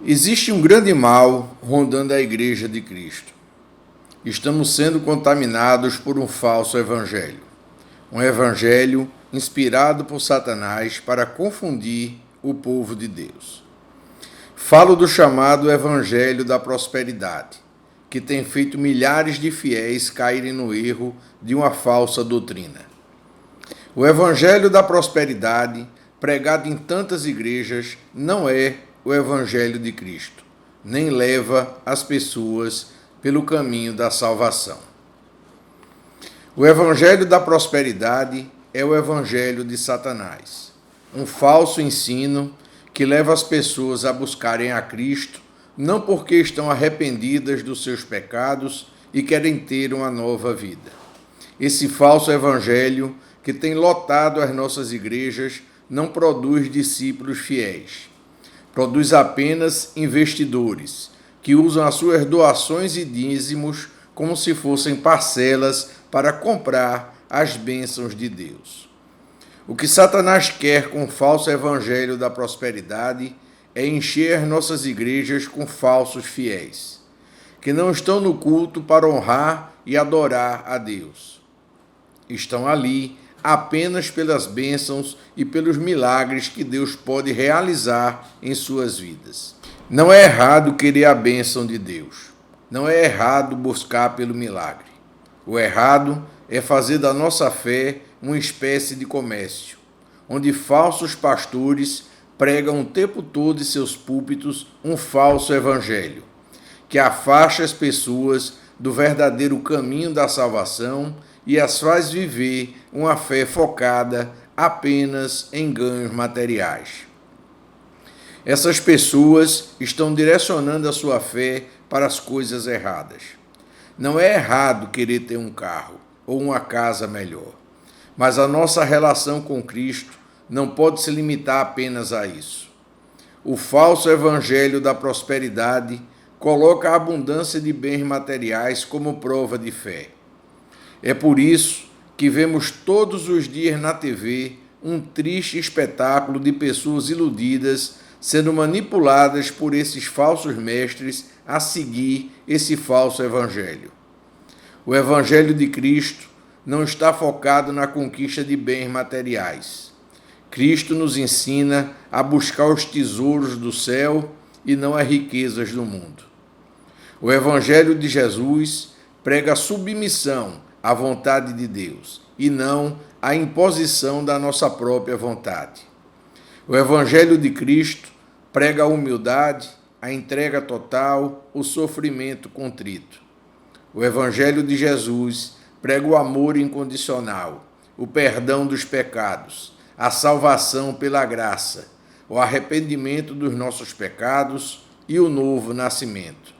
Existe um grande mal rondando a Igreja de Cristo. Estamos sendo contaminados por um falso evangelho. Um evangelho inspirado por Satanás para confundir o povo de Deus. Falo do chamado Evangelho da Prosperidade, que tem feito milhares de fiéis caírem no erro de uma falsa doutrina. O Evangelho da Prosperidade, pregado em tantas igrejas, não é o Evangelho de Cristo, nem leva as pessoas pelo caminho da salvação. O Evangelho da Prosperidade é o Evangelho de Satanás, um falso ensino que leva as pessoas a buscarem a Cristo, não porque estão arrependidas dos seus pecados e querem ter uma nova vida. Esse falso evangelho, que tem lotado as nossas igrejas, não produz discípulos fiéis. Produz apenas investidores, que usam as suas doações e dízimos como se fossem parcelas para comprar as bênçãos de Deus. O que Satanás quer com o falso evangelho da prosperidade é encher as nossas igrejas com falsos fiéis, que não estão no culto para honrar e adorar a Deus. Estão ali apenas pelas bênçãos e pelos milagres que Deus pode realizar em suas vidas. Não é errado querer a bênção de Deus. Não é errado buscar pelo milagre. O errado é fazer da nossa fé uma espécie de comércio, onde falsos pastores pregam o tempo todo em seus púlpitos um falso evangelho, que afasta as pessoas do verdadeiro caminho da salvação e as faz viver uma fé focada apenas em ganhos materiais. Essas pessoas estão direcionando a sua fé para as coisas erradas. Não é errado querer ter um carro ou uma casa melhor, mas a nossa relação com Cristo não pode se limitar apenas a isso. O falso evangelho da prosperidade coloca a abundância de bens materiais como prova de fé. É por isso que vemos todos os dias na TV um triste espetáculo de pessoas iludidas sendo manipuladas por esses falsos mestres a seguir esse falso evangelho. O evangelho de Cristo não está focado na conquista de bens materiais. Cristo nos ensina a buscar os tesouros do céu e não as riquezas do mundo. O evangelho de Jesus prega a submissão à vontade de Deus e não a imposição da nossa própria vontade. O evangelho de Cristo prega a humildade, a entrega total, o sofrimento contrito. O evangelho de Jesus prega o amor incondicional, o perdão dos pecados, a salvação pela graça, o arrependimento dos nossos pecados e o novo nascimento.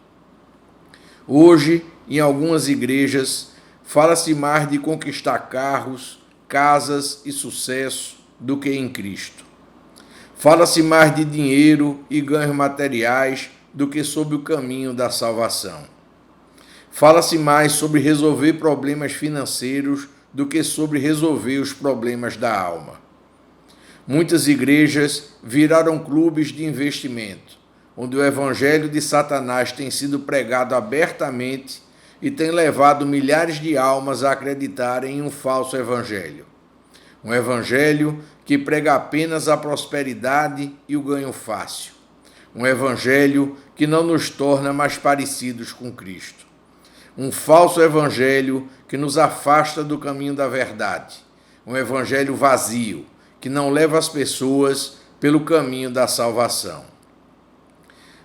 Hoje, em algumas igrejas, fala-se mais de conquistar carros, casas e sucesso do que em Cristo. Fala-se mais de dinheiro e ganhos materiais do que sobre o caminho da salvação. Fala-se mais sobre resolver problemas financeiros do que sobre resolver os problemas da alma. Muitas igrejas viraram clubes de investimento, onde o evangelho de Satanás tem sido pregado abertamente e tem levado milhares de almas a acreditarem em um falso evangelho. Um evangelho que prega apenas a prosperidade e o ganho fácil. Um evangelho que não nos torna mais parecidos com Cristo. Um falso evangelho que nos afasta do caminho da verdade. Um evangelho vazio, que não leva as pessoas pelo caminho da salvação.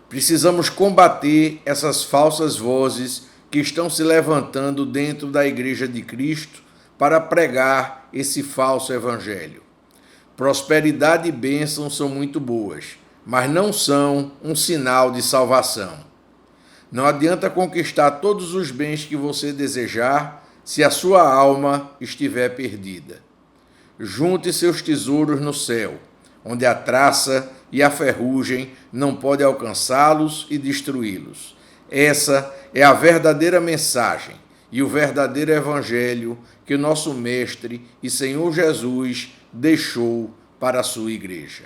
Precisamos combater essas falsas vozes que estão se levantando dentro da Igreja de Cristo para pregar esse falso evangelho. Prosperidade e bênção são muito boas, mas não são um sinal de salvação. Não adianta conquistar todos os bens que você desejar se a sua alma estiver perdida. Junte seus tesouros no céu, onde a traça e a ferrugem não podem alcançá-los e destruí-los. Essa é a verdadeira mensagem e o verdadeiro evangelho que o nosso Mestre e Senhor Jesus deixou para a sua igreja.